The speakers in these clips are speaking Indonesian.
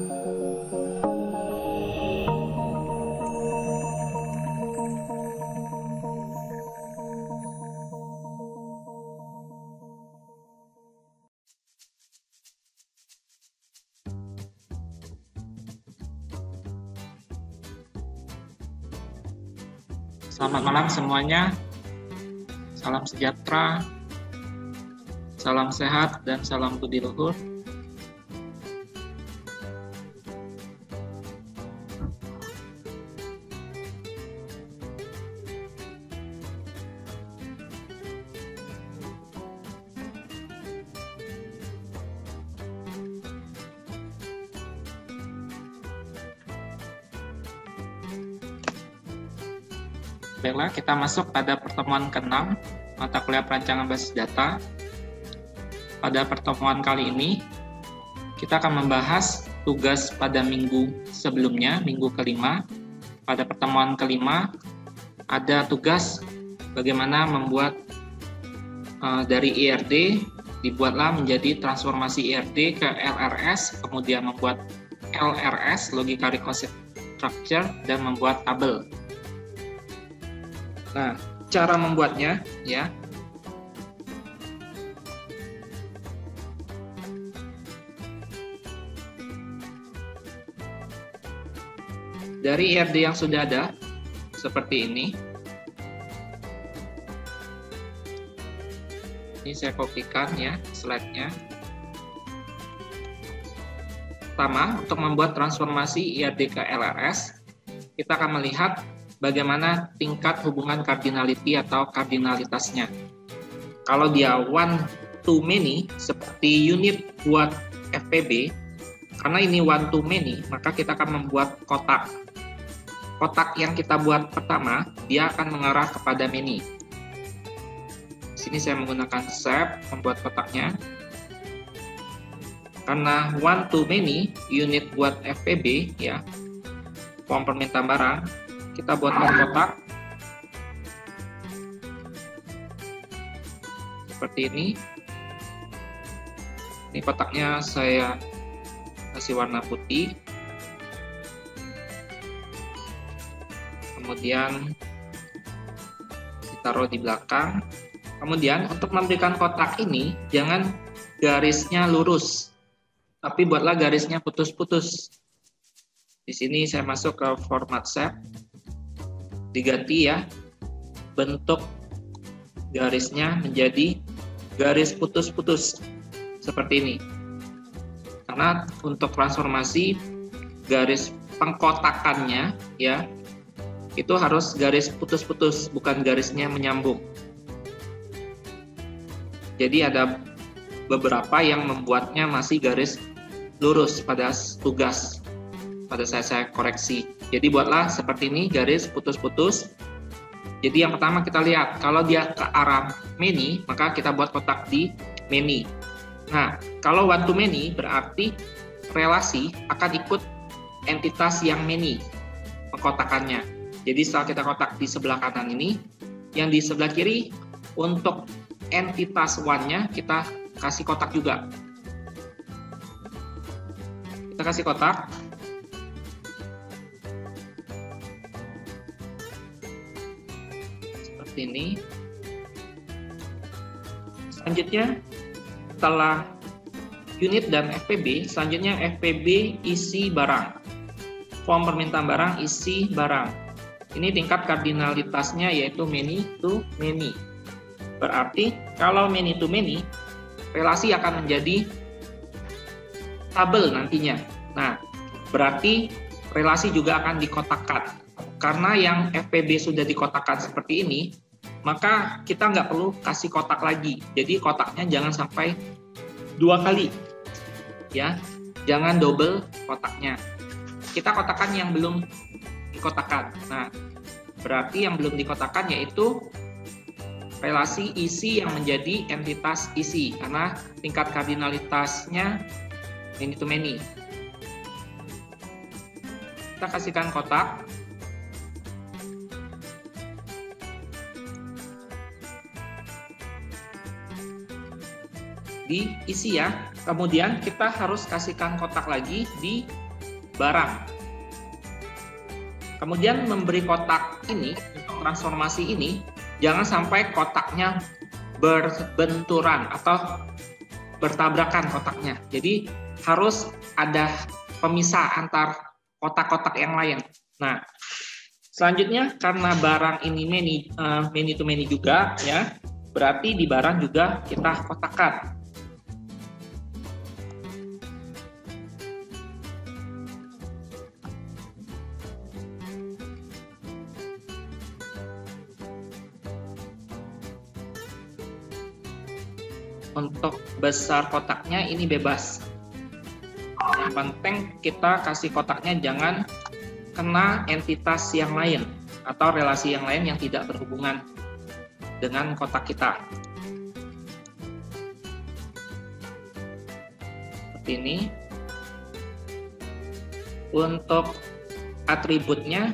Selamat malam semuanya, salam sejahtera, salam sehat, dan salam budi luhur. Baiklah, kita masuk pada pertemuan ke-6 mata kuliah perancangan basis data. Pada pertemuan kali ini, kita akan membahas tugas pada minggu sebelumnya, minggu ke-5. Pada pertemuan ke-5, ada tugas bagaimana membuat dari IRD, dibuatlah menjadi transformasi IRD ke LRS, kemudian membuat LRS, Logical Recursive Structure, dan membuat tabel. Nah, cara membuatnya ya. Dari IRD yang sudah ada seperti ini. Ini saya kopikan ya slide-nya. Pertama, untuk membuat transformasi IRD ke LRS, kita akan melihat bagaimana tingkat hubungan cardinality atau kardinalitasnya. Kalau dia one to many, seperti unit buat FPB, karena ini one to many, maka kita akan membuat kotak. Kotak yang kita buat pertama, dia akan mengarah kepada many. Di sini saya menggunakan shape membuat kotaknya. Karena one to many, unit buat FPB, ya, form permintaan barang, kita buatkan kotak seperti ini. Ini kotaknya saya kasih warna putih, kemudian ditaruh di belakang. Kemudian untuk memberikan kotak ini jangan garisnya lurus, tapi buatlah garisnya putus-putus. Di sini saya masuk ke format shape, diganti ya bentuk garisnya menjadi garis putus-putus seperti ini, karena untuk transformasi garis pengkotakannya ya itu harus garis putus-putus, bukan garisnya menyambung. Jadi ada beberapa yang membuatnya masih garis lurus pada tugas, pada saya koreksi. Jadi buatlah seperti ini, garis putus-putus. Jadi yang pertama kita lihat, kalau dia ke arah many, maka kita buat kotak di many. Nah, kalau one to many berarti relasi akan ikut entitas yang many, pengkotakannya. Jadi setelah kita kotak di sebelah kanan ini, yang di sebelah kiri untuk entitas one-nya kita kasih kotak juga. Kita kasih kotak. Ini selanjutnya, setelah unit dan FPB, selanjutnya FPB isi barang, form permintaan barang isi barang. Ini tingkat kardinalitasnya yaitu many to many. Berarti kalau many to many, relasi akan menjadi tabel nantinya. Nah, berarti relasi juga akan dikotakkan. Karena yang FPB sudah dikotakkan seperti ini, maka kita nggak perlu kasih kotak lagi. Jadi kotaknya jangan sampai 2 kali, ya, jangan double kotaknya. Kita kotakkan yang belum dikotakkan. Nah, berarti yang belum dikotakkan yaitu relasi isi yang menjadi entitas isi, karena tingkat kardinalitasnya many to many. Kita kasihkan kotak. Diisi ya. Kemudian kita harus kasihkan kotak lagi di barang. Kemudian memberi kotak ini, untuk transformasi ini, jangan sampai kotaknya berbenturan atau bertabrakan kotaknya. Jadi harus ada pemisah antar kotak-kotak yang lain. Nah, selanjutnya karena barang ini many to many juga, ya, berarti di barang juga kita kotakkan. Untuk besar kotaknya ini bebas. Yang penting kita kasih kotaknya jangan kena entitas yang lain atau relasi yang lain yang tidak berhubungan dengan kotak kita. Seperti ini. Untuk atributnya,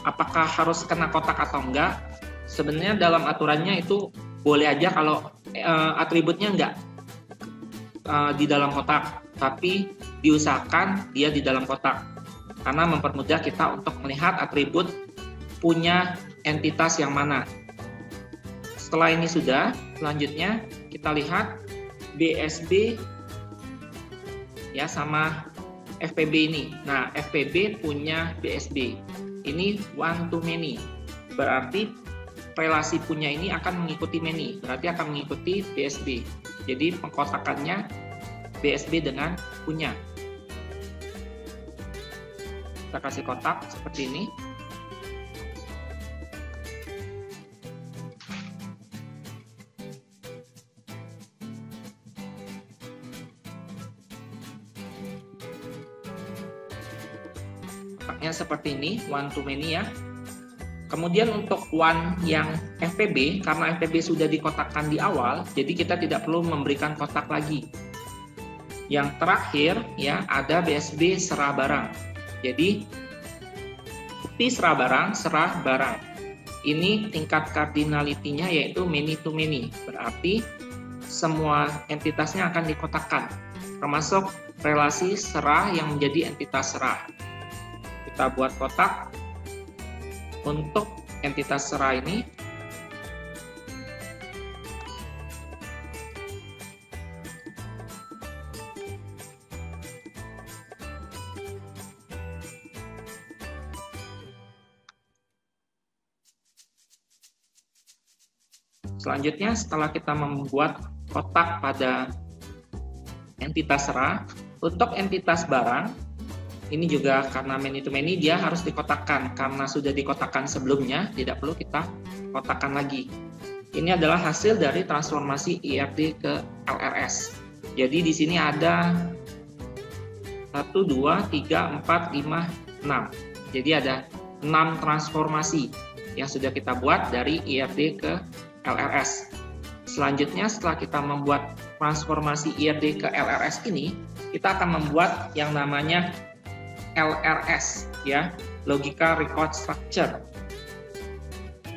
apakah harus kena kotak atau enggak? Sebenarnya dalam aturannya itu boleh aja kalau atributnya enggak di dalam kotak, tapi diusahakan dia di dalam kotak karena mempermudah kita untuk melihat atribut punya entitas yang mana. Setelah ini sudah, selanjutnya kita lihat BSB ya sama FPB ini. Nah, FPB punya BSB. Ini one to many. Berarti relasi punya ini akan mengikuti many, berarti akan mengikuti BSB. Jadi pengkotakannya BSB dengan punya. Kita kasih kotak seperti ini. Kotaknya seperti ini, one to many ya. Kemudian untuk one yang FPB, karena FPB sudah dikotakkan di awal, jadi kita tidak perlu memberikan kotak lagi. Yang terakhir ya ada BSB serah barang. Jadi bukti serah barang. Ini tingkat cardinality-nya yaitu many to many. Berarti semua entitasnya akan dikotakkan, termasuk relasi serah yang menjadi entitas serah. Kita buat kotak untuk entitas serah ini. Selanjutnya setelah kita membuat kotak pada entitas serah, untuk entitas barang ini juga karena many to many dia harus dikotakkan, karena sudah dikotakkan sebelumnya tidak perlu kita kotakkan lagi. Ini adalah hasil dari transformasi IRD ke LRS. Jadi di sini ada 1, 2, 3, 4, 5, 6. Jadi ada 6 transformasi yang sudah kita buat dari IRD ke LRS. Selanjutnya setelah kita membuat transformasi IRD ke LRS ini, kita akan membuat yang namanya LRS ya, Logical Record Structure.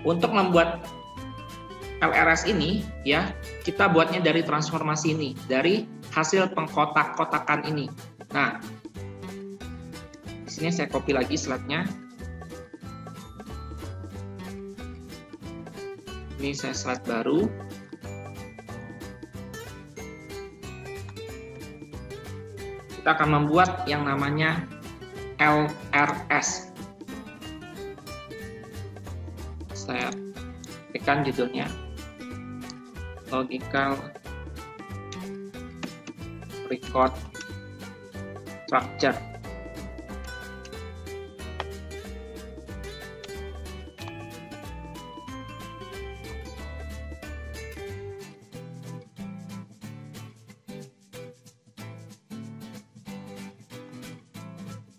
Untuk membuat LRS ini ya, kita buatnya dari transformasi ini, dari hasil pengkotak-kotakan ini. Nah, di sini saya copy lagi slide-nya. Ini saya slide baru. Kita akan membuat yang namanya LRS. Saya tekan judulnya Logical Record Structure.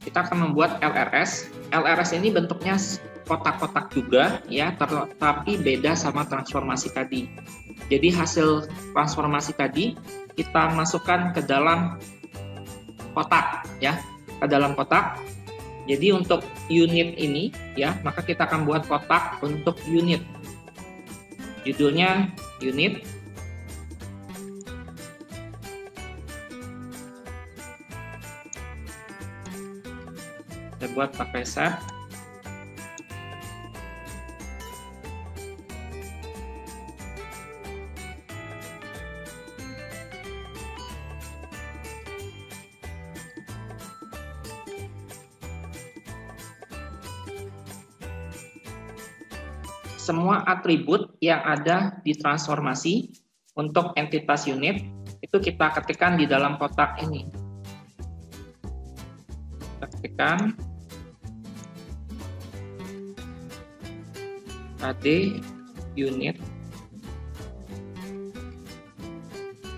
Kita akan membuat LRS. LRS ini bentuknya kotak-kotak juga ya, tetapi beda sama transformasi tadi. Jadi hasil transformasi tadi kita masukkan ke dalam kotak ya, ke dalam kotak. Jadi untuk unit ini ya, maka kita akan buat kotak untuk unit. Judulnya unit. Saya buat pakai set. Semua atribut yang ada di transformasi untuk entitas unit itu kita ketikkan di dalam kotak ini. Kita ketikkan KD unit.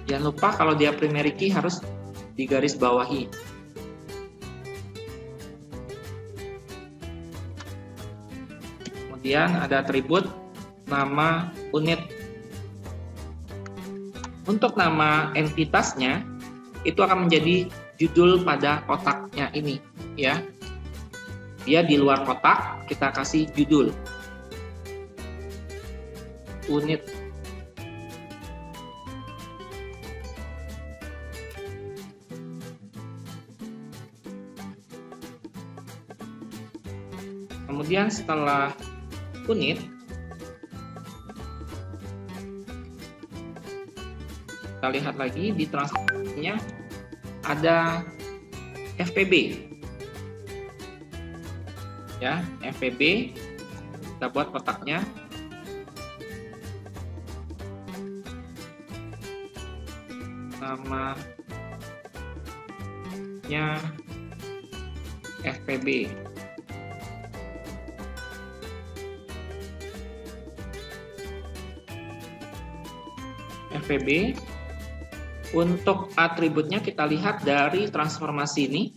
Jangan lupa kalau dia primary key harus digaris bawahi. Kemudian ada atribut nama unit. Untuk nama entitasnya itu akan menjadi judul pada kotaknya ini, ya. Dia di luar kotak, kita kasih judul unit. Kemudian setelah unit, kita lihat lagi di transformasinya ada FPB, ya. FPB kita buat kotaknya. Namanya FPB. FPB. Untuk atributnya kita lihat dari transformasi ini,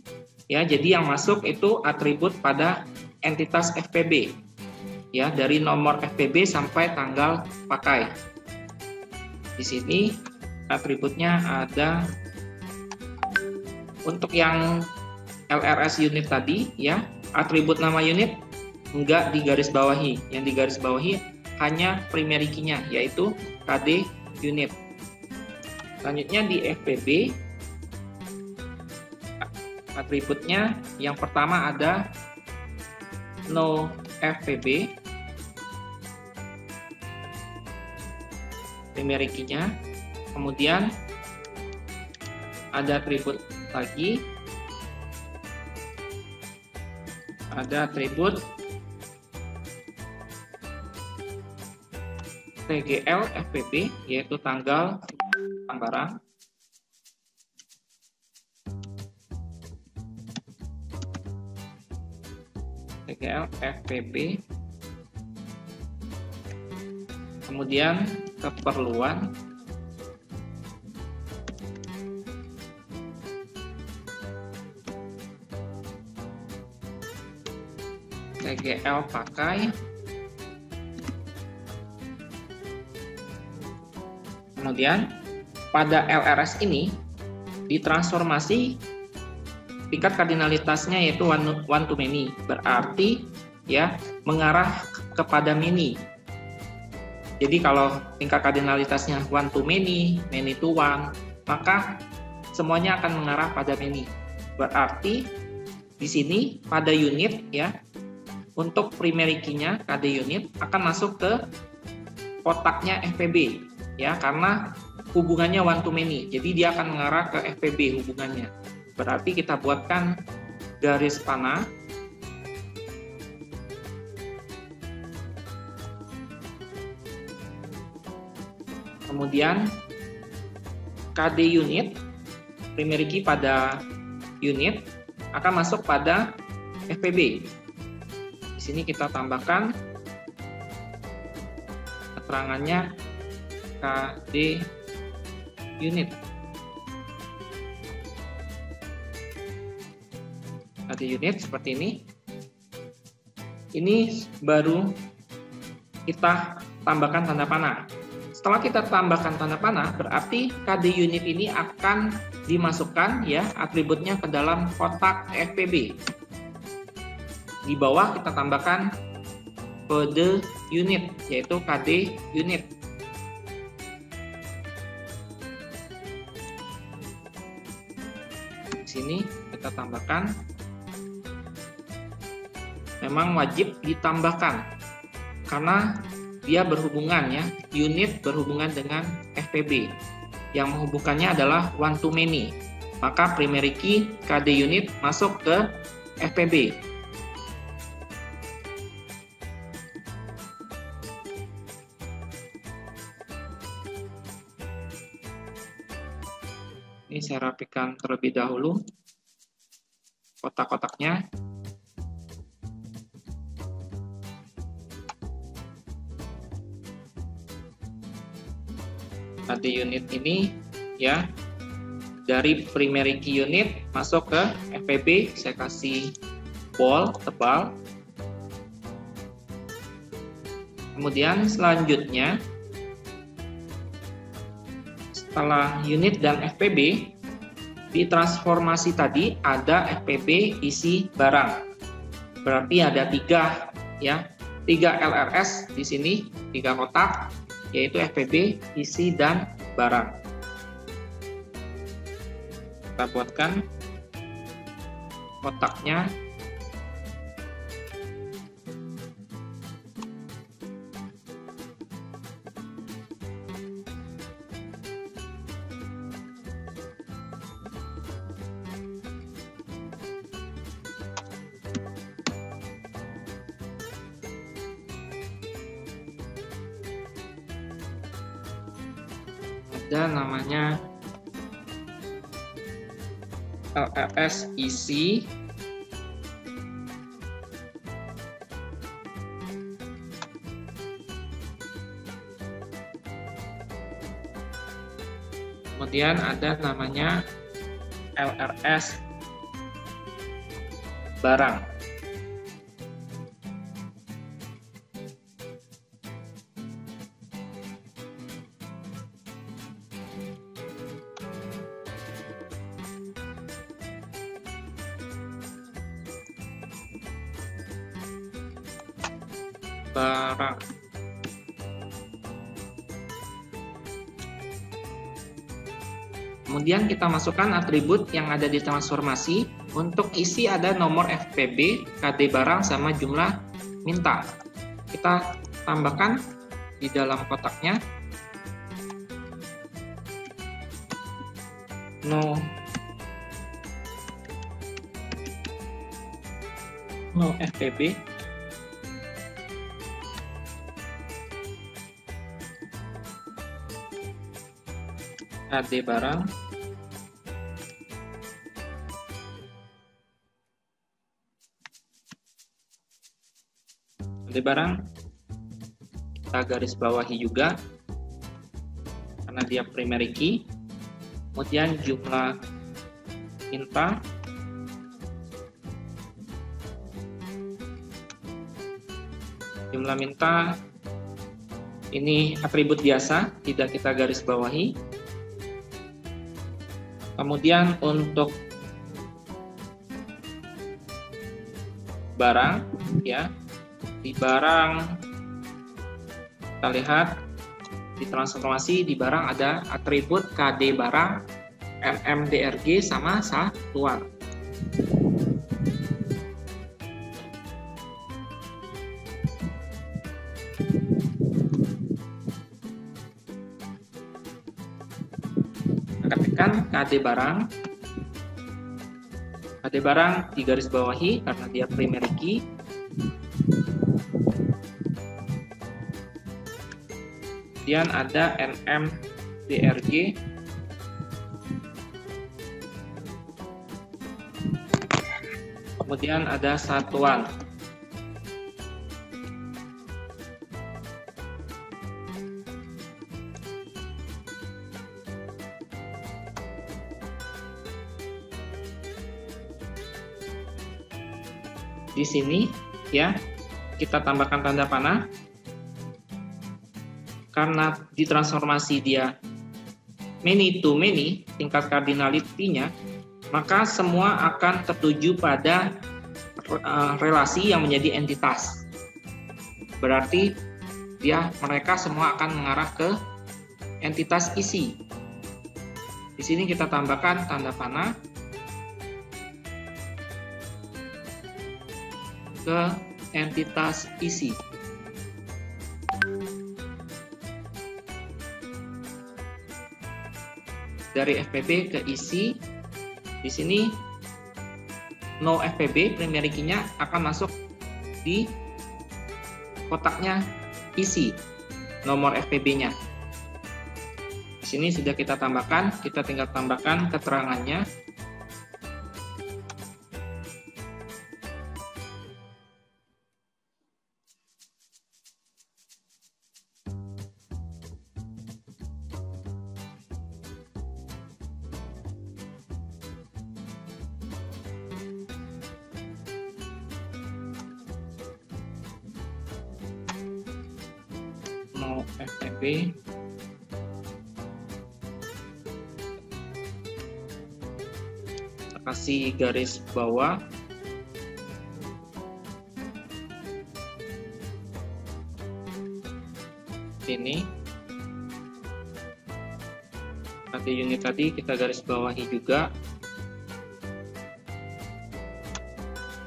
ya. Jadi yang masuk itu atribut pada entitas FPB, ya, dari nomor FPB sampai tanggal pakai. Di sini atributnya ada untuk yang LRS unit tadi, ya, atribut nama unit enggak digaris bawahi. Yang digaris bawahi hanya primary key-nya, yaitu KD unit. Selanjutnya di FPB, atributnya yang pertama ada no FPB, primary key-nya. Kemudian ada atribut lagi, ada atribut TGL FPB, yaitu tanggal barang. TGL FPB. Kemudian keperluan, TGL pakai. Kemudian pada LRS ini ditransformasi tingkat kardinalitasnya yaitu one to many, berarti, ya, mengarah kepada many. Jadi kalau tingkat kardinalitasnya one to many, many to one, maka semuanya akan mengarah pada many. Berarti di sini pada unit, ya, untuk primary key-nya KD unit akan masuk ke kotaknya FPB, ya, karena hubungannya one to many, jadi dia akan mengarah ke FPB hubungannya. Berarti kita buatkan garis panah. Kemudian KD unit, primary key pada unit akan masuk pada FPB. Di sini kita tambahkan keterangannya KD unit. KD unit seperti ini. Ini baru kita tambahkan tanda panah. Setelah kita tambahkan tanda panah, berarti KD unit ini akan dimasukkan, ya, atributnya ke dalam kotak FPB. Di bawah kita tambahkan kode unit, yaitu KD unit. Di sini kita tambahkan memang wajib ditambahkan karena dia berhubungan ya, unit berhubungan dengan FPB. Yang menghubungkannya adalah one to many. Maka primary key KD unit masuk ke FPB. Ini saya rapikan terlebih dahulu kotak-kotaknya. KD unit ini ya, dari primary key unit masuk ke FPB, saya kasih ball tebal. Kemudian selanjutnya setelah unit dan FPB, di transformasi tadi ada FPB isi barang. Berarti ada 3 ya, 3 LRS di sini, 3 kotak, yaitu FPB isi dan barang. Kita buatkan kotaknya. Ada namanya LRS isi, kemudian ada namanya LRS barang. Barang. Kemudian kita masukkan atribut yang ada di transformasi. Untuk isi ada nomor FPB, KD barang, sama jumlah minta. Kita tambahkan di dalam kotaknya. No FPB. KD barang, kita garis bawahi juga karena dia primary key. Kemudian jumlah minta, ini atribut biasa, tidak kita garis bawahi. Kemudian untuk barang ya, di barang kita lihat di transformasi, di barang ada atribut KD barang, MMDRG sama satuan. Ketikkan KD barang di garis bawahi karena dia primary key. Kemudian ada NMDRG, kemudian ada satuan. Di sini ya, kita tambahkan tanda panah karena di transformasi dia many to many, tingkat cardinality-nya, maka semua akan tertuju pada relasi yang menjadi entitas. Berarti mereka semua akan mengarah ke entitas isi. Di sini kita tambahkan tanda panah ke entitas isi. Dari FPB ke isi, di sini no FPB primary key-nya akan masuk di kotaknya isi, nomor FPB-nya. Di sini sudah kita tambahkan, kita tinggal tambahkan keterangannya. No FPB kita kasih garis bawah, ini KD unit tadi kita garis bawahi juga.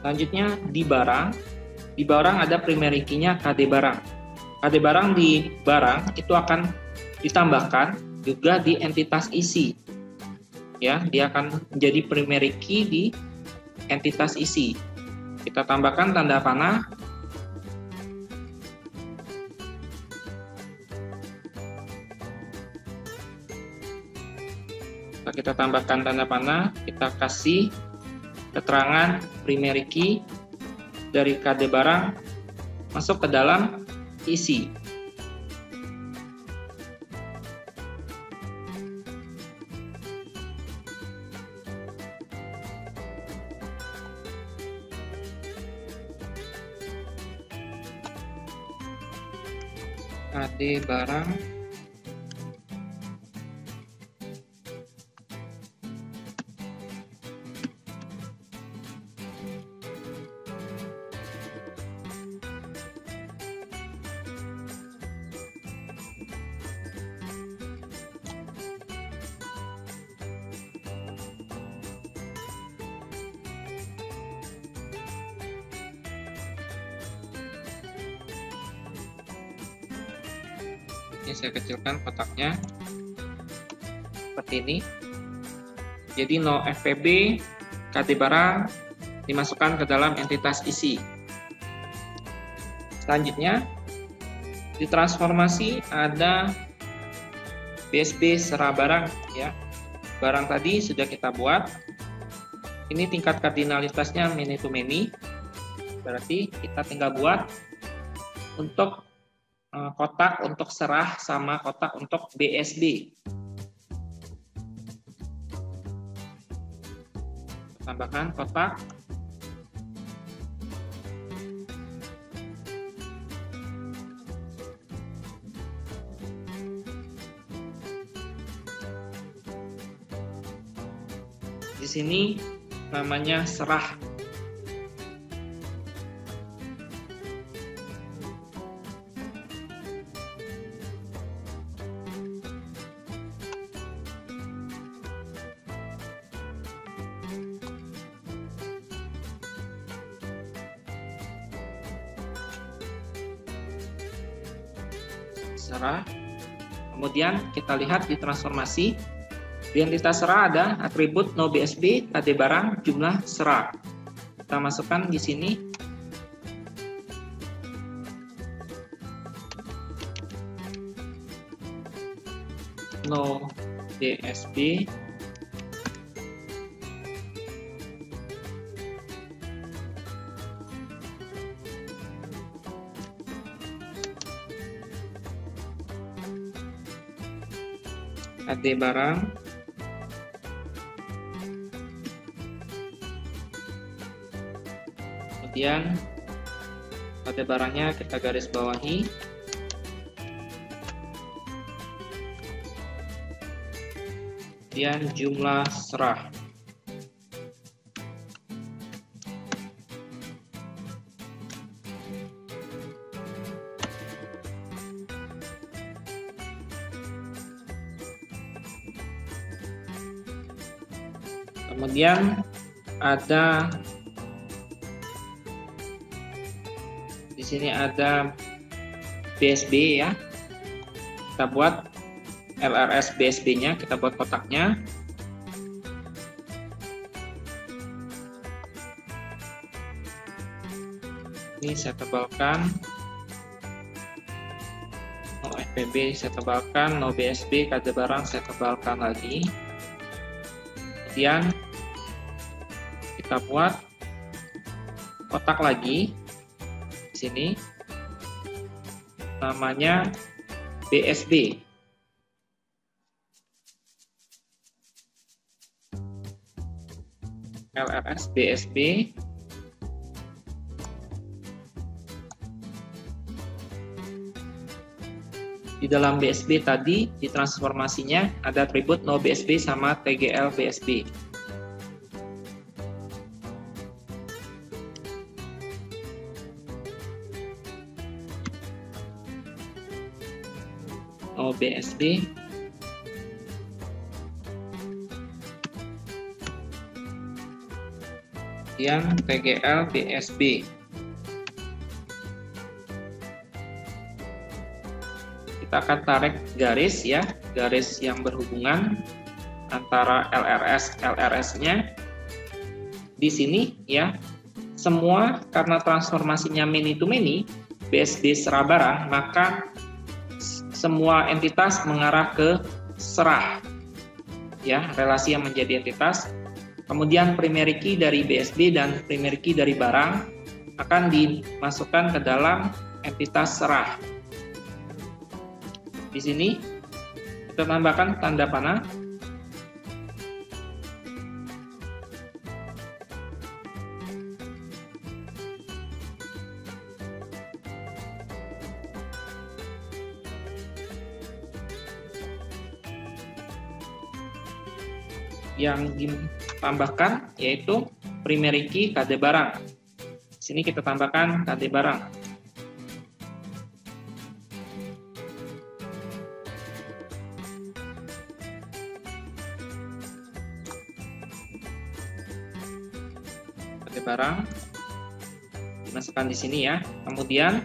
Selanjutnya di barang ada primary key-nya KD barang. KD barang di barang itu akan ditambahkan juga di entitas isi. Ya, dia akan menjadi primary key di entitas isi. Kita tambahkan tanda panah. Kita tambahkan tanda panah, kita kasih keterangan primary key dari KD barang masuk ke dalam isi. KD barang ini saya kecilkan kotaknya seperti ini. Jadi no FPB KD barang dimasukkan ke dalam entitas isi. Selanjutnya di transformasi ada BSB serah barang ya. Barang tadi sudah kita buat. Ini tingkat kardinalitasnya many to many. Berarti kita tinggal buat untuk kotak untuk serah sama kotak untuk BSB. Tambahkan kotak. Di sini namanya serah. Serah. Kemudian kita lihat di transformasi. Di entitas serah ada atribut no BSB KD barang jumlah serah. Kita masukkan di sini. No BSB KD barang kemudian KD barangnya kita garis bawahi, kemudian jumlah serah. Kemudian ada Di sini ada BSB ya. Kita buat LRS BSB-nya, kita buat kotaknya. Ini saya tebalkan. No FPB saya tebalkan, no BSB KD barang saya tebalkan lagi. Kemudian kita buat kotak lagi di sini. Namanya BSB. LRS BSB. Di dalam BSB tadi, di transformasinya ada atribut no BSB sama TGL BSB. No BSB. Kemudian TGL BSB. Kita akan tarik garis ya, garis yang berhubungan antara LRS-nya. Di sini ya, semua karena transformasinya many to many, BSB serah barang, maka semua entitas mengarah ke serah. Ya, relasi yang menjadi entitas. Kemudian primary key dari BSB dan primary key dari barang akan dimasukkan ke dalam entitas serah. Di sini kita tambahkan tanda panah. Yang ditambahkan yaitu primary key KD barang. Di sini kita tambahkan KD barang. Barang dimasukkan di sini ya. Kemudian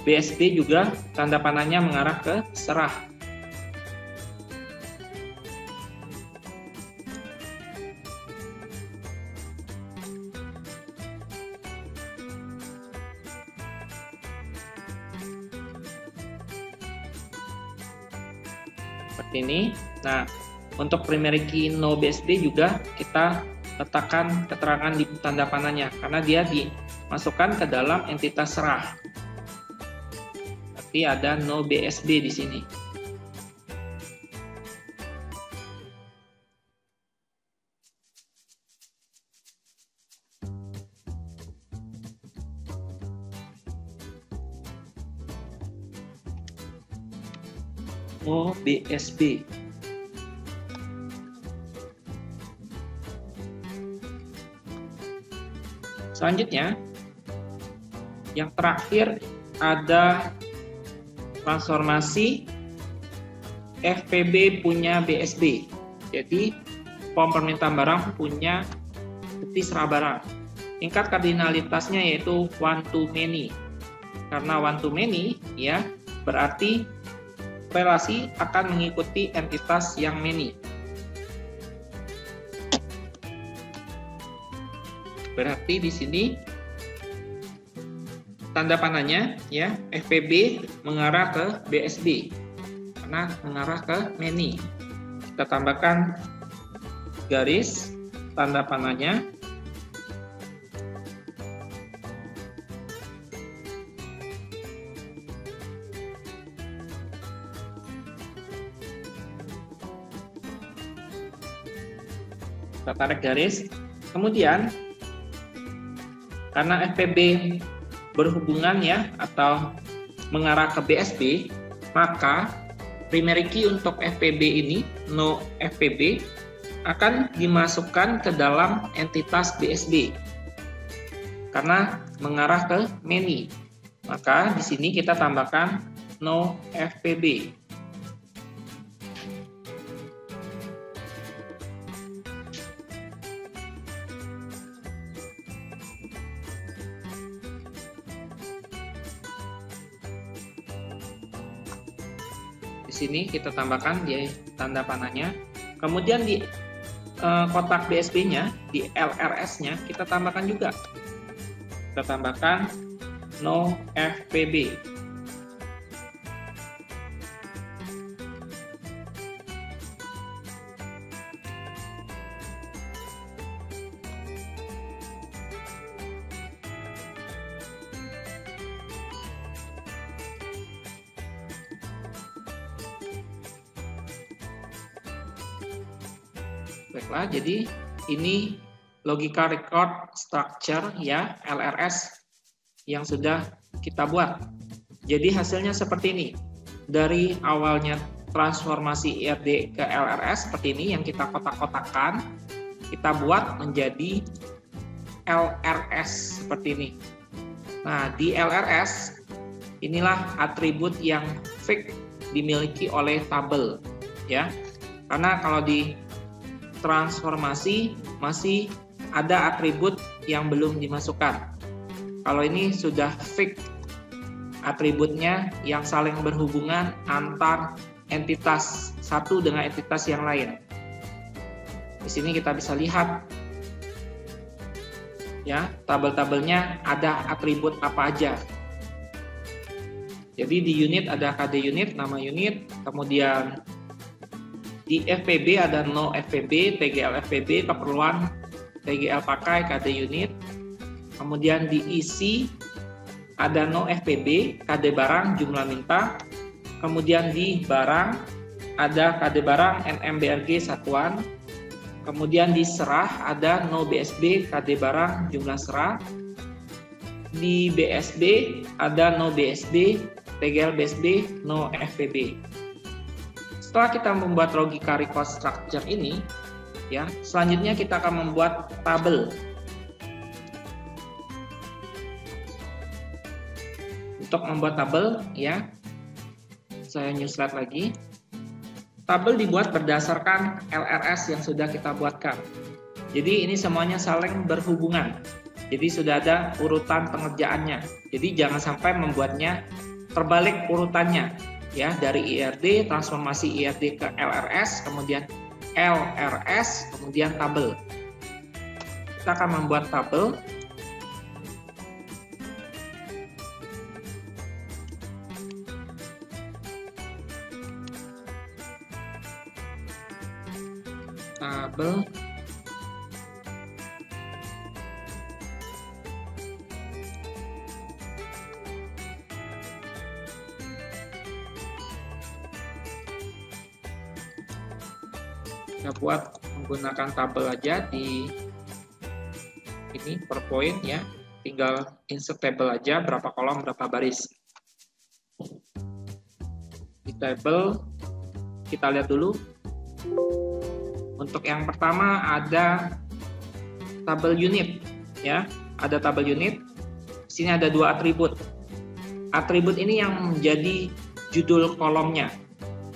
BSB juga tanda panahnya mengarah ke serah. Seperti ini. Nah, untuk primary key no BSB juga kita letakkan keterangan di tanda panahnya karena dia dimasukkan ke dalam entitas serah. Berarti ada no BSB di sini. No BSB. Selanjutnya, yang terakhir ada transformasi FPB punya BSB. Jadi, form permintaan barang punya bukti serah barang. Tingkat kardinalitasnya yaitu one to many. Karena one to many, ya, berarti relasi akan mengikuti entitas yang many. Berarti di sini tanda panahnya ya FPB mengarah ke BSB karena mengarah ke many. Kita tambahkan garis tanda panahnya. Kita tarik garis. Kemudian karena FPB berhubungan ya atau mengarah ke BSB, maka primary key untuk FPB ini, no FPB, akan dimasukkan ke dalam entitas BSB karena mengarah ke many. Maka di sini kita tambahkan no FPB. Di sini kita tambahkan di tanda panahnya. Kemudian di kotak BSB-nya, di LRS-nya kita tambahkan juga. Kita tambahkan no FPB. Baiklah, jadi ini logika record structure ya, LRS yang sudah kita buat. Jadi hasilnya seperti ini. Dari awalnya transformasi IRD ke LRS seperti ini yang kita kotak-kotakkan, kita buat menjadi LRS seperti ini. Nah, di LRS inilah atribut yang fix dimiliki oleh tabel ya. Karena kalau di transformasi masih ada atribut yang belum dimasukkan. Kalau ini sudah fix atributnya yang saling berhubungan antar entitas satu dengan entitas yang lain. Di sini kita bisa lihat ya, tabel-tabelnya ada atribut apa aja. Jadi di unit ada KD unit, nama unit, kemudian di FPB ada no FPB, TGL FPB, keperluan TGL pakai, KD unit. Kemudian di isi ada no FPB, KD barang, jumlah minta. Kemudian di barang ada KD barang, NMBRG satuan. Kemudian di serah ada no BSB, KD barang, jumlah serah. Di BSB ada no BSB, TGL BSB, no FPB. Setelah kita membuat logika record structure ini, ya, selanjutnya kita akan membuat tabel. Untuk membuat tabel, ya, saya new slide lagi. Tabel dibuat berdasarkan LRS yang sudah kita buatkan. Jadi ini semuanya saling berhubungan. Jadi sudah ada urutan pengerjaannya. Jadi jangan sampai membuatnya terbalik urutannya. Ya, dari IRD, transformasi IRD ke LRS, kemudian LRS, kemudian tabel. Kita akan membuat tabel. Tabel. Kita buat menggunakan tabel aja di ini per point ya, tinggal insert table aja, berapa kolom berapa baris. Di table kita lihat dulu. Untuk yang pertama ada tabel unit ya, ada tabel unit. Di sini ada dua atribut. Atribut ini yang menjadi judul kolomnya,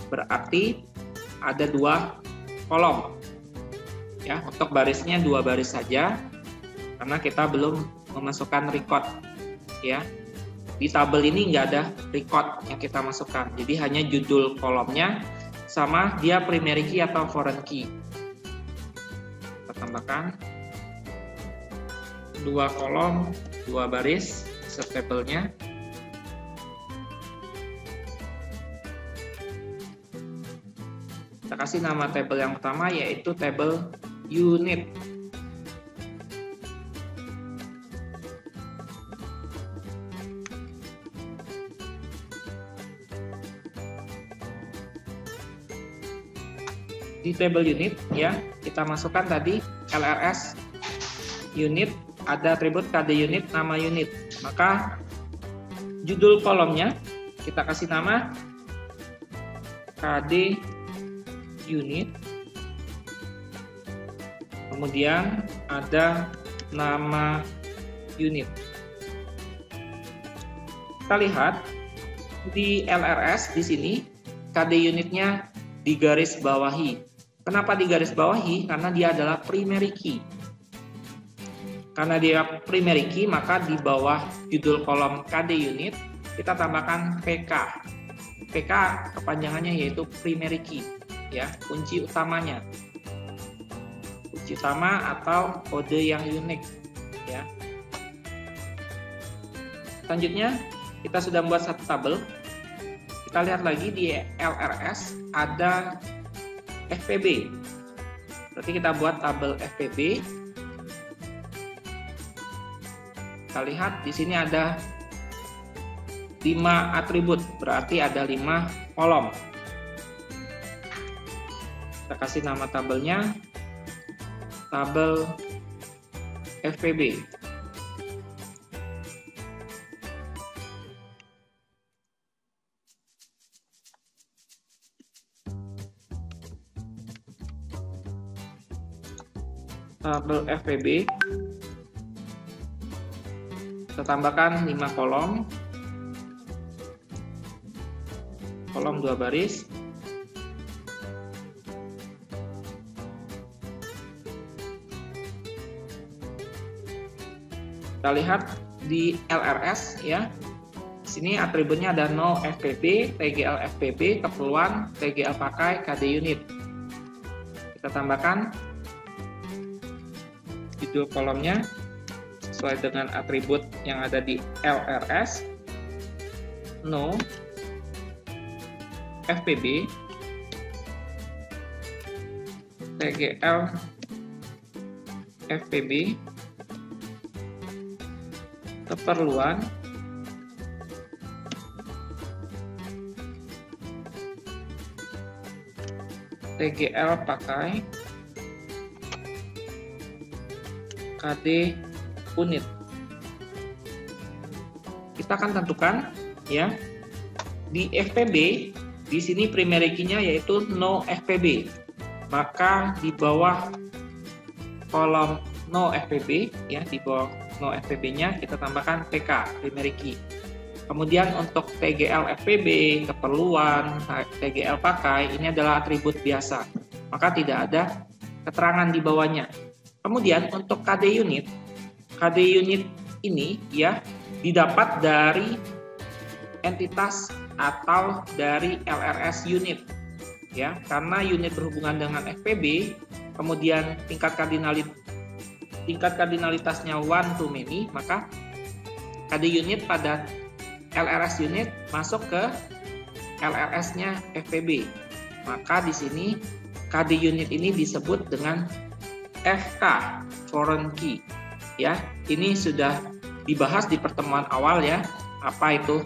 berarti ada dua kolom ya. Untuk barisnya dua baris saja karena kita belum memasukkan record ya. Di tabel ini nggak ada record yang kita masukkan, jadi hanya judul kolomnya sama dia primary key atau foreign key. Kita tambahkan dua kolom dua baris insert table-nya. Kita kasih nama table yang pertama yaitu table unit. Di table unit ya, kita masukkan tadi LRS unit, ada atribut KD unit, nama unit. Maka judul kolomnya kita kasih nama KD unit, kemudian ada nama unit. Kita lihat di LRS di sini KD unitnya digaris bawahi. Kenapa digaris bawahi? Karena dia adalah primary key. Karena dia primary key, maka di bawah judul kolom KD unit kita tambahkan PK. PK kepanjangannya yaitu primary key, ya, kunci utamanya. Kunci utama atau kode yang unik, ya. Selanjutnya kita sudah membuat satu tabel. Kita lihat lagi di LRS ada FPB. Berarti kita buat tabel FPB. Kita lihat di sini ada 5 atribut, berarti ada 5 kolom. Kita kasih nama tabelnya tabel FPB. Tabel FPB. Kita tambahkan 5 kolom. Kolom 2 baris. Kita lihat di LRS, ya. Di sini atributnya ada no FPB, TGL FPB, keperluan, TGL pakai, KD unit. Kita tambahkan judul kolomnya sesuai dengan atribut yang ada di LRS. No FPB, TGL FPB, keperluan, TGL pakai, KD unit. Kita akan tentukan, ya, di FPB. Di sini primary key-nya yaitu no FPB. Maka di bawah kolom no FPB, ya, di bawah no FPB-nya kita tambahkan PK, primary key. Kemudian untuk TGL FPB, keperluan, TGL pakai, ini adalah atribut biasa. Maka tidak ada keterangan di bawahnya. Kemudian untuk KD unit ini, ya, didapat dari entitas atau dari LRS unit, ya, karena unit berhubungan dengan FPB, kemudian tingkat kardinalitasnya one to many, maka KD unit pada LRS unit masuk ke LRS-nya FPB. Maka di sini KD unit ini disebut dengan FK, foreign key, ya. Ini sudah dibahas di pertemuan awal, ya, apa itu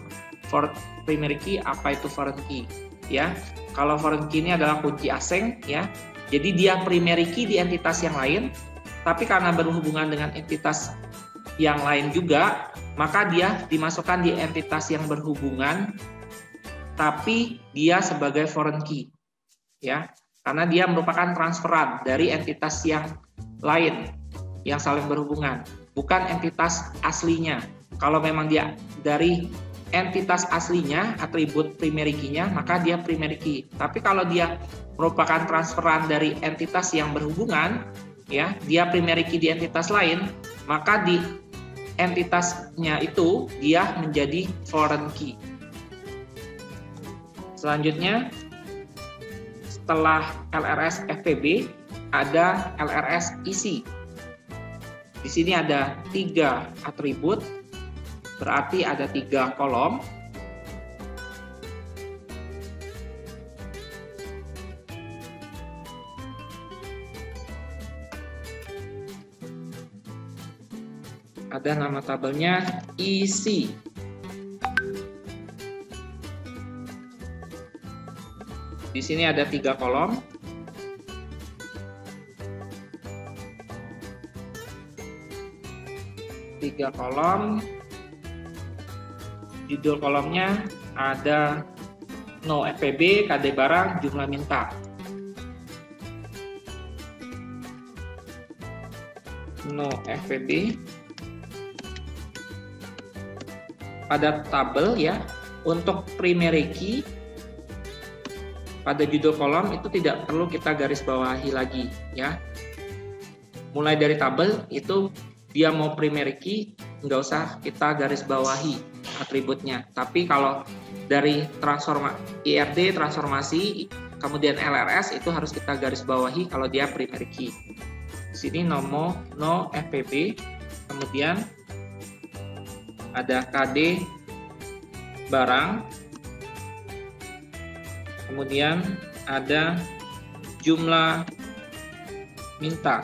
primary key, apa itu foreign key, ya. Kalau foreign key ini adalah kunci asing, ya. Jadi dia primary key di entitas yang lain, tapi karena berhubungan dengan entitas yang lain juga, maka dia dimasukkan di entitas yang berhubungan, tapi dia sebagai foreign key, ya. Karena dia merupakan transferan dari entitas yang lain yang saling berhubungan, bukan entitas aslinya. Kalau memang dia dari entitas aslinya, atribut primary key-nya, maka dia primary key. Tapi kalau dia merupakan transferan dari entitas yang berhubungan, ya, dia primary key di entitas lain, maka di entitasnya itu dia menjadi foreign key. Selanjutnya, setelah LRS FPB, ada LRS isi. Di sini ada 3 atribut, berarti ada 3 kolom. Ada nama tabelnya isi. Di sini ada 3 kolom. Judul kolomnya ada no FPB, KD barang, jumlah minta. No FPB. Pada tabel, ya, untuk primary key pada judul kolom itu tidak perlu kita garis bawahi lagi, ya. Mulai dari tabel itu dia mau primary key, nggak usah kita garis bawahi atributnya. Tapi kalau dari IRD transformasi kemudian LRS itu harus kita garis bawahi kalau dia primary key. Di sini no FPB, kemudian ada KD barang, kemudian ada jumlah minta.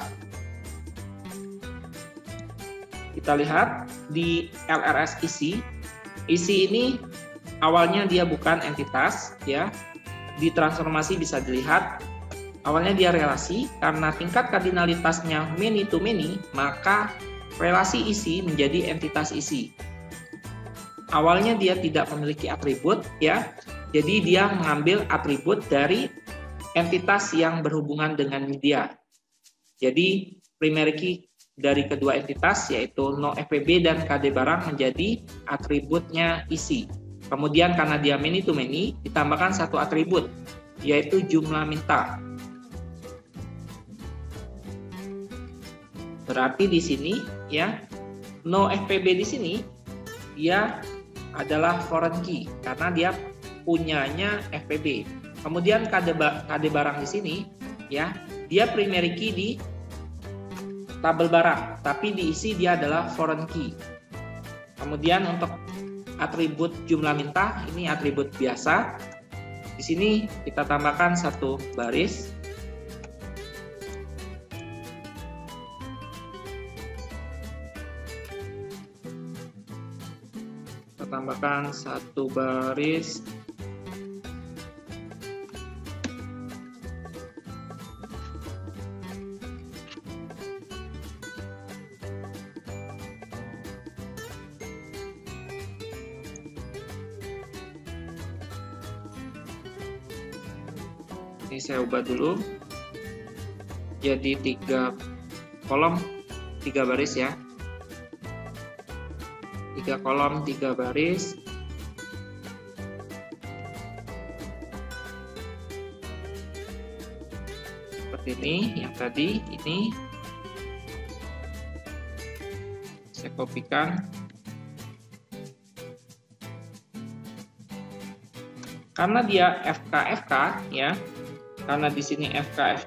Kita lihat di LRS isi ini awalnya dia bukan entitas ya. Di transformasi bisa dilihat awalnya dia relasi, karena tingkat kardinalitasnya many to many, maka relasi isi menjadi entitas isi. Awalnya dia tidak memiliki atribut ya. Jadi dia mengambil atribut dari entitas yang berhubungan dengan media. Jadi primary key dari kedua entitas yaitu no FPB dan KD barang menjadi atributnya isi. Kemudian karena dia many to many ditambahkan satu atribut yaitu jumlah minta. Berarti di sini ya no FPB di sini dia adalah foreign key karena dia punyanya FPB. Kemudian KD barang di sini ya dia primary key di tabel barang, tapi diisi dia adalah foreign key. Kemudian untuk atribut jumlah minta ini atribut biasa. Di sini kita tambahkan satu baris. Kita tambahkan satu baris. Ini saya ubah dulu jadi 3 kolom 3 baris ya, 3 kolom 3 baris. Seperti ini, yang tadi ini saya kopikan. Karena dia FK ya, karena di sini FK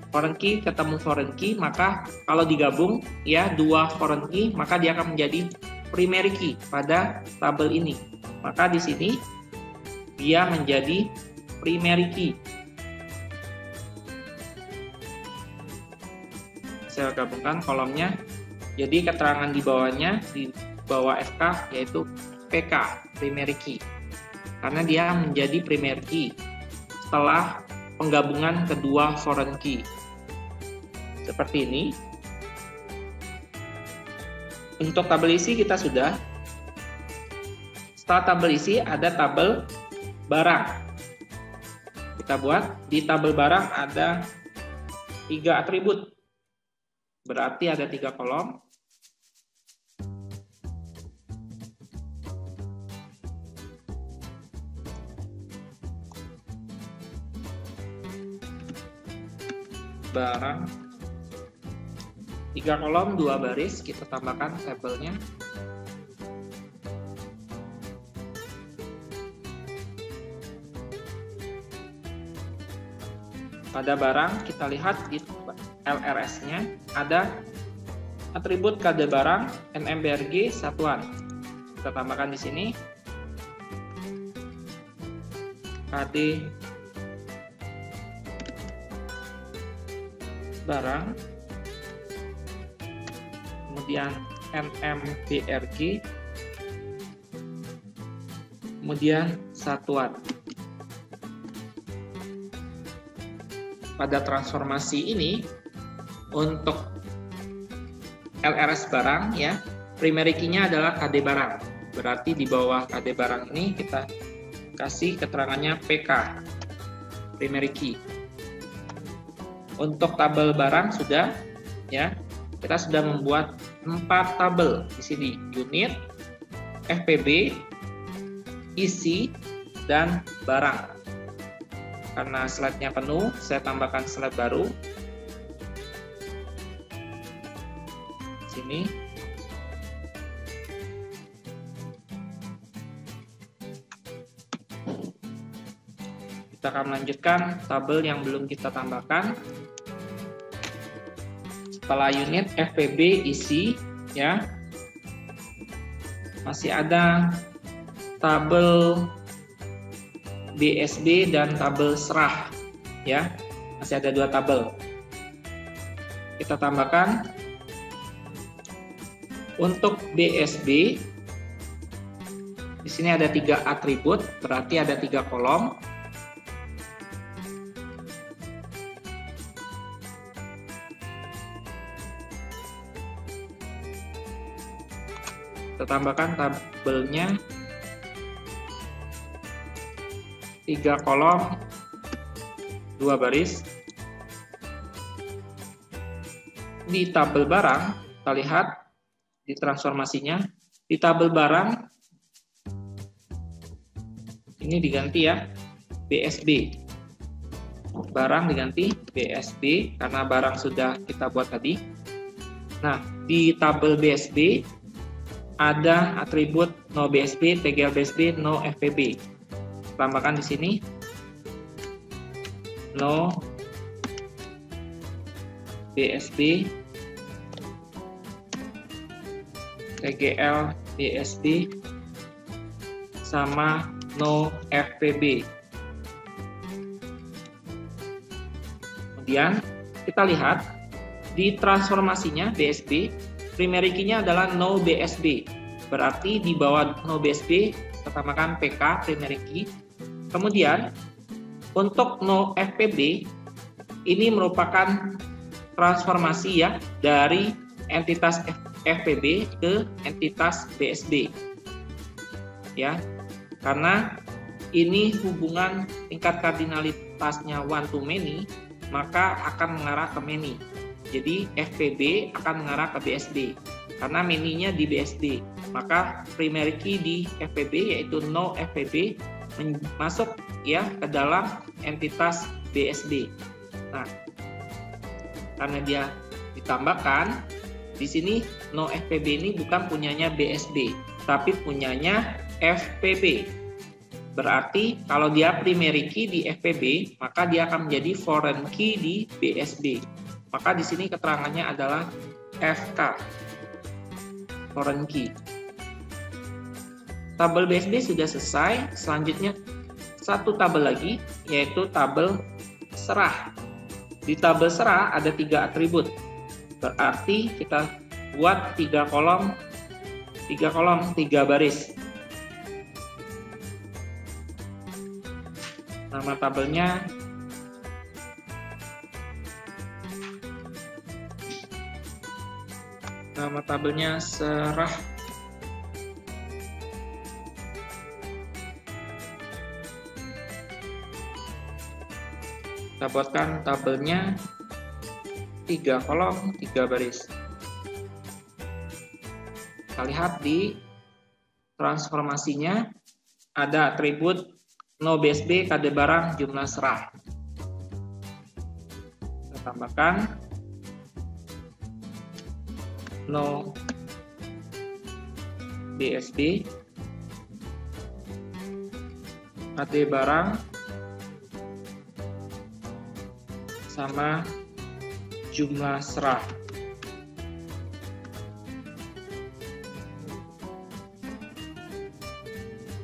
foreign key ketemu foreign key, maka kalau digabung ya dua foreign key maka dia akan menjadi primary key pada tabel ini. Maka di sini dia menjadi primary key. Saya gabungkan kolomnya. Jadi keterangan di bawahnya di bawah FK yaitu PK primary key. Karena dia menjadi primary key setelah penggabungan kedua foreign key. Seperti ini. Untuk tabel isi kita sudah. Setelah tabel isi ada tabel barang. Kita buat di tabel barang ada 3 atribut. Berarti ada 3 kolom. Barang 3 kolom 2 baris, kita tambahkan tabelnya. Pada barang kita lihat di LRS-nya ada atribut KD barang NMBRG satuan. Kita tambahkan di sini KD barang, kemudian NMBRG, kemudian satuan. Pada transformasi ini untuk LRS barang ya, primary key-nya adalah KD barang. Berarti di bawah KD barang ini kita kasih keterangannya PK primary key. Untuk tabel barang sudah ya, kita sudah membuat 4 tabel di sini, unit, FPB, isi, dan barang. Karena slide-nya penuh, saya tambahkan slide baru. Sini. Kita akan melanjutkan tabel yang belum kita tambahkan. Setelah unit FPB isi, ya, masih ada tabel BSB dan tabel serah, ya, masih ada 2 tabel. Kita tambahkan. Untuk BSB, di sini ada 3 atribut, berarti ada 3 kolom. Kita tambahkan tabelnya 3 kolom 2 baris. Di tabel barang kita lihat di transformasinya, di tabel barang ini diganti ya, BSB, barang diganti BSB karena barang sudah kita buat tadi. Nah, di tabel BSB ada atribut no BSB, TGL BSB, no FPB. Tambahkan di sini no BSB, TGL BSB, sama no FPB. Kemudian kita lihat di transformasinya BSB, primary key-nya adalah no BSB. Berarti di bawah no BSB kita tambahkan PK primary key. Kemudian untuk no FPB ini merupakan transformasi ya dari entitas FPB ke entitas BSB. Ya. Karena ini hubungan tingkat kardinalitasnya one to many, maka akan mengarah ke many. Jadi FPB akan mengarah ke BSB karena many-nya di BSB. Maka primary key di FPB yaitu no FPB masuk ya ke dalam entitas BSB. Nah, karena dia ditambahkan di sini no FPB ini bukan punyanya BSB, tapi punyanya FPB. Berarti kalau dia primary key di FPB, maka dia akan menjadi foreign key di BSB. Maka di sini keterangannya adalah FK, foreign key. Tabel BSB sudah selesai. Selanjutnya satu tabel lagi, yaitu tabel serah. Di tabel serah ada 3 atribut. Berarti kita buat 3 kolom, 3 baris. Nama tabelnya serah. Kita buatkan tabelnya 3 kolom 3 baris. Kita lihat di transformasinya ada atribut no BSB, kade barang, jumlah serah. Kita tambahkan no BSB, kade barang, sama jumlah serah.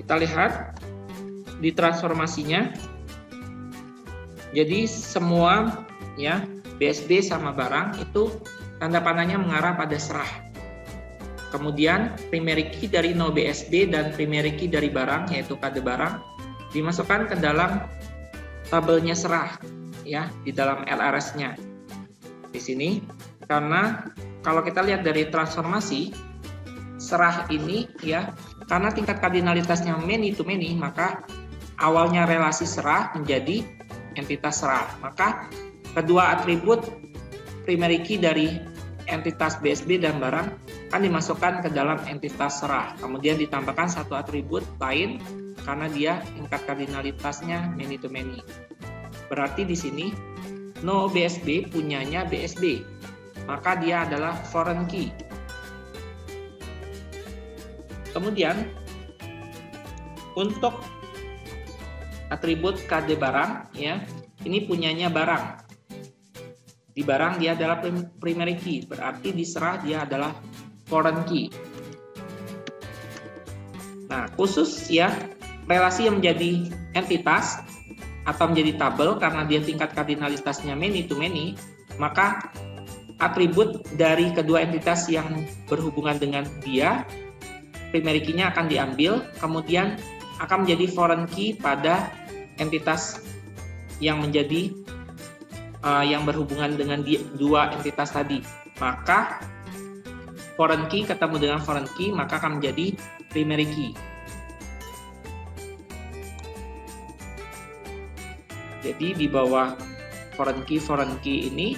Kita lihat di transformasinya, jadi semua ya BSB sama barang itu tanda panahnya mengarah pada serah. Kemudian primary key dari no BSB dan primary key dari barang yaitu kade barang dimasukkan ke dalam tabelnya serah ya di dalam LRS-nya di sini. Karena kalau kita lihat dari transformasi serah ini ya, karena tingkat kardinalitasnya many to many, maka awalnya relasi serah menjadi entitas serah. Maka kedua atribut primary key dari entitas BSB dan barang kan dimasukkan ke dalam entitas serah. Kemudian ditambahkan satu atribut lain karena dia tingkat kardinalitasnya many to many. Berarti di sini no BSB punyanya BSB. Maka dia adalah foreign key. Kemudian untuk atribut KD barang, ya. Ini punyanya barang. Di barang dia adalah primary key, berarti diserah dia adalah foreign key. Nah, khusus ya, relasi yang menjadi entitas atau menjadi tabel karena dia tingkat kardinalitasnya many to many, maka atribut dari kedua entitas yang berhubungan dengan dia, primary key-nya akan diambil, kemudian akan menjadi foreign key pada entitas yang menjadi yang berhubungan dengan dua entitas tadi. Maka foreign key ketemu dengan foreign key, maka akan menjadi primary key. Jadi di bawah foreign key ini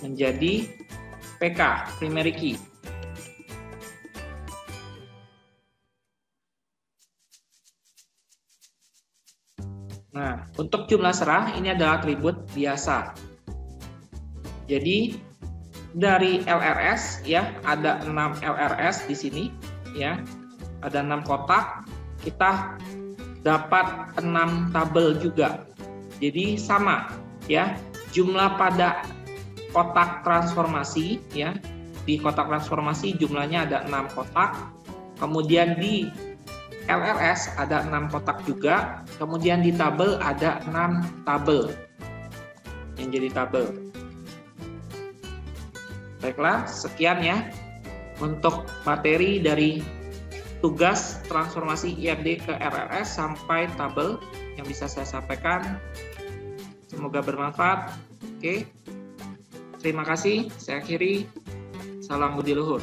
menjadi PK, primary key. Nah, untuk jumlah serah ini adalah atribut biasa. Jadi dari LRS ya, ada 6 LRS di sini ya. Ada 6 kotak, kita dapat 6 tabel juga. Jadi sama ya, jumlah pada kotak transformasi ya. Di kotak transformasi jumlahnya ada 6 kotak. Kemudian di LRS ada 6 kotak juga. Kemudian di tabel ada 6 tabel yang jadi tabel. Baiklah, sekian ya untuk materi dari tugas transformasi IRD ke RRS sampai tabel yang bisa saya sampaikan. Semoga bermanfaat. Oke. Terima kasih. Saya akhiri. Salam budi luhur.